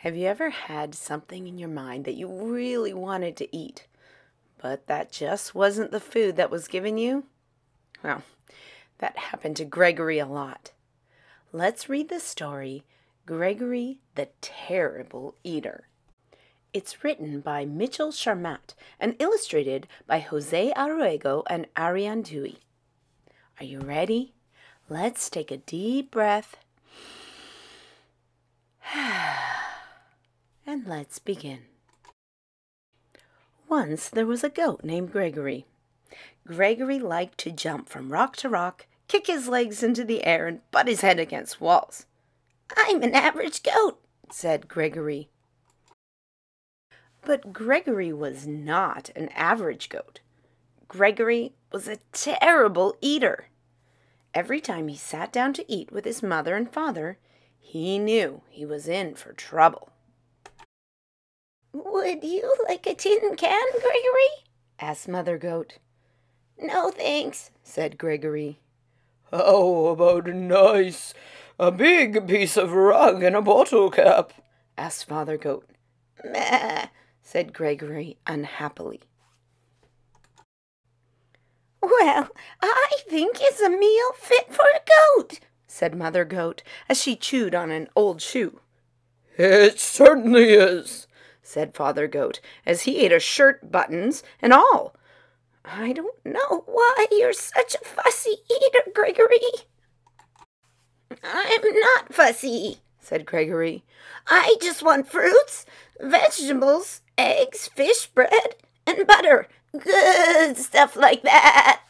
Have you ever had something in your mind that you really wanted to eat, but that just wasn't the food that was given you? Well, that happened to Gregory a lot. Let's read the story, Gregory the Terrible Eater. It's written by Mitchell Charmat and illustrated by Jose Arruego and Ariane Dewey. Are you ready? Let's take a deep breath. And let's begin. Once there was a goat named Gregory. Gregory liked to jump from rock to rock, kick his legs into the air, and butt his head against walls. "I'm an average goat," said Gregory. But Gregory was not an average goat. Gregory was a terrible eater. Every time he sat down to eat with his mother and father, he knew he was in for trouble. "Would you like a tin can, Gregory?" asked Mother Goat. "No, thanks," said Gregory. "How about a big piece of rug and a bottle cap?" asked Father Goat. "Meh," said Gregory unhappily. "Well, I think it's a meal fit for a goat," said Mother Goat as she chewed on an old shoe. "It certainly is," said Father Goat as he ate a shirt buttons and all. "I don't know why you're such a fussy eater, Gregory." "I'm not fussy," said Gregory. "I just want fruits, vegetables, eggs, fish, bread, and butter. Good stuff like that."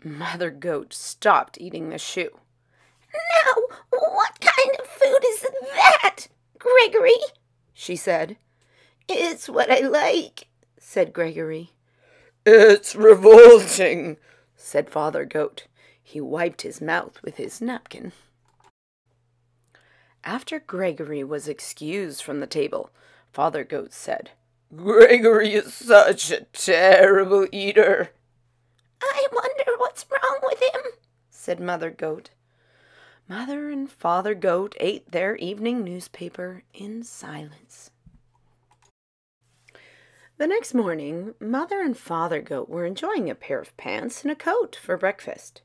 Mother Goat stopped eating the shoe. "Now, what kind of food is that, Gregory?" she said. "It's what I like," said Gregory. "It's revolting," said Father Goat. He wiped his mouth with his napkin. After Gregory was excused from the table, Father Goat said, "Gregory is such a terrible eater." "I wonder what's wrong with him," said Mother Goat. Mother and Father Goat ate their evening newspaper in silence. The next morning, Mother and Father Goat were enjoying a pair of pants and a coat for breakfast.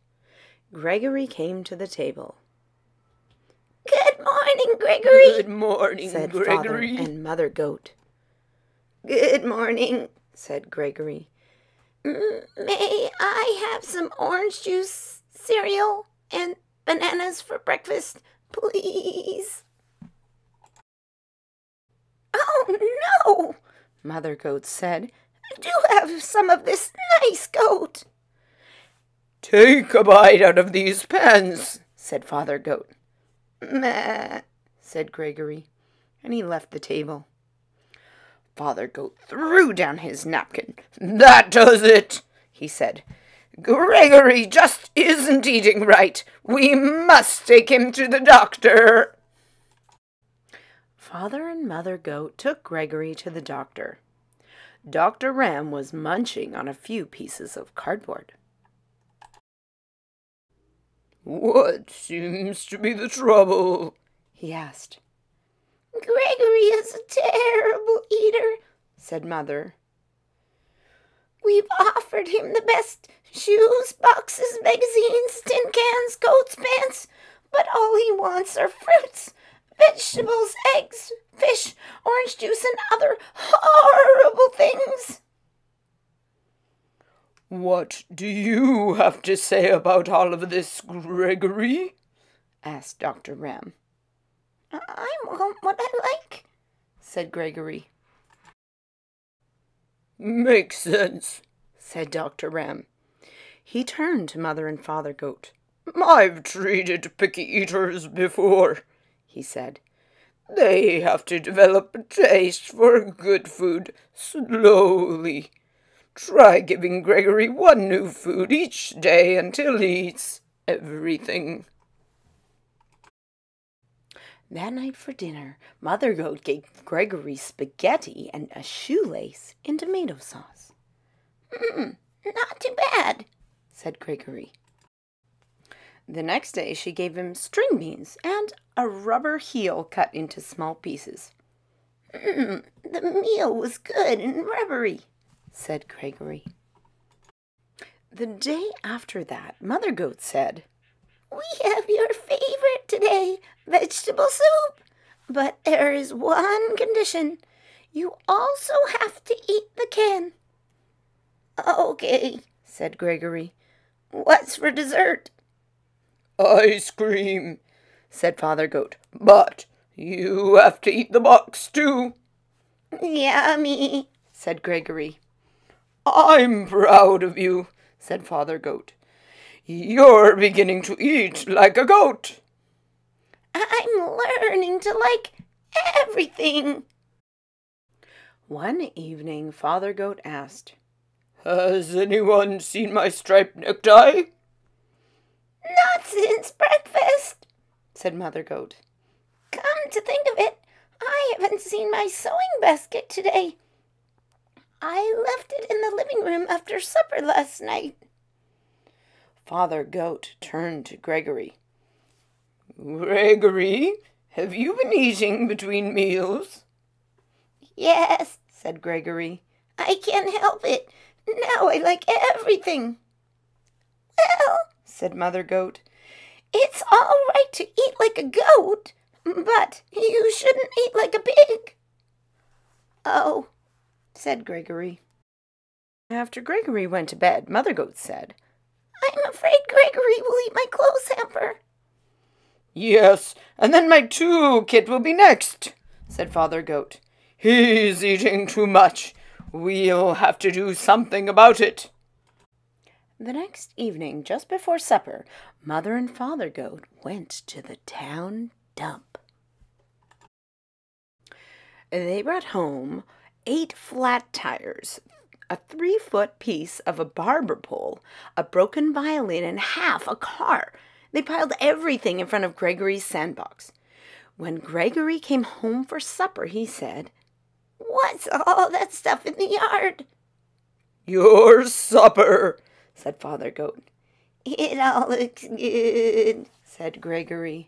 Gregory came to the table. "Good morning, Gregory," "Good morning, said Gregory." Father and Mother Goat. "Good morning," said Gregory. "May I have some orange juice, cereal, and bananas for breakfast, please?" "Oh, no," Mother Goat said. "Do have some of this nice goat." "Take a bite out of these pans," said Father Goat. "Meh," said Gregory, and he left the table. Father Goat threw down his napkin. "That does it," he said. "Gregory just isn't eating right. We must take him to the doctor." Father and Mother Goat took Gregory to the doctor. Dr. Ram was munching on a few pieces of cardboard. "What seems to be the trouble?" he asked. "Gregory is a terrible eater," said Mother. "We've offered him the best shoes, boxes, magazines, tin cans, coats, pants, but all he wants are fruits, vegetables, eggs, fish, orange juice, and other horrible things." "What do you have to say about all of this, Gregory?" asked Dr. Ram. "I want what I like," said Gregory. "Makes sense," said Dr. Ram. He turned to Mother and Father Goat. "I've treated picky eaters before," he said. "They have to develop a taste for good food slowly. Try giving Gregory one new food each day until he eats everything." That night for dinner, Mother Goat gave Gregory spaghetti and a shoelace in tomato sauce. "Not too bad," said Gregory. The next day she gave him string beans and a rubber heel cut into small pieces. The meal was good and rubbery, said Gregory. The day after that, Mother Goat said, We have your favorite today, vegetable soup. But there is one condition. You also have to eat the can. Okay, said Gregory. What's for dessert? Ice cream, said Father Goat. But you have to eat the box too. Yummy, said Gregory. I'm proud of you, said Father Goat. You're beginning to eat like a goat. I'm learning to like everything. One evening, Father Goat asked, Has anyone seen my striped necktie? Not since breakfast, said Mother Goat. Come to think of it, I haven't seen my sewing basket today. I left it in the living room after supper last night. Father Goat turned to Gregory. Gregory, have you been eating between meals? Yes, said Gregory. I can't help it. Now I like everything. Well, said Mother Goat, it's all right to eat like a goat, but you shouldn't eat like a pig. Oh, said Gregory. After Gregory went to bed, Mother Goat said, I'm afraid Gregory will eat my clothes hamper. Yes, and then my kit will be next, said Father Goat. He's eating too much. We'll have to do something about it. The next evening, just before supper, Mother and Father Goat went to the town dump. They brought home 8 flat tires, a 3-foot piece of a barber pole, a broken violin, and half a car. They piled everything in front of Gregory's sandbox. When Gregory came home for supper, he said, What's all that stuff in the yard? Your supper, said Father Goat. It all looks good, said Gregory.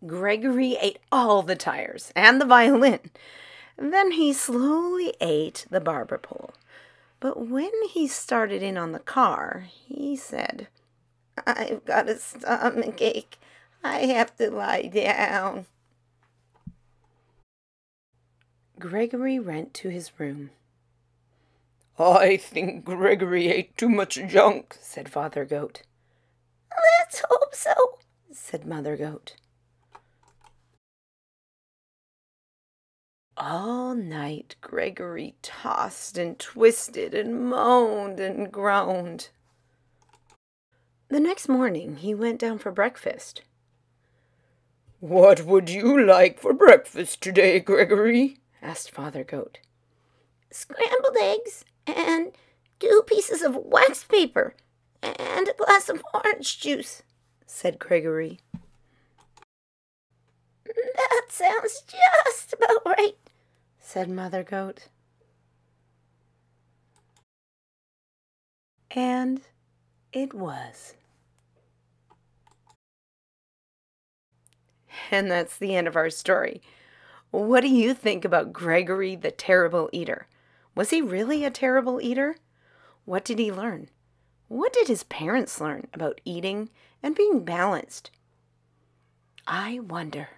Gregory ate all the tires and the violin. Then he slowly ate the barber pole. But when he started in on the car, he said, I've got a stomach ache. I have to lie down. Gregory went to his room. I think Gregory ate too much junk, said Father Goat. Let's hope so, said Mother Goat. All night Gregory tossed and twisted and moaned and groaned. The next morning he went down for breakfast. What would you like for breakfast today, Gregory? Asked Father Goat. Scrambled eggs and 2 pieces of wax paper and a glass of orange juice, said Gregory. That sounds just about right, said Mother Goat. And it was. And that's the end of our story. What do you think about Gregory the Terrible Eater? Was he really a terrible eater? What did he learn? What did his parents learn about eating and being balanced? I wonder.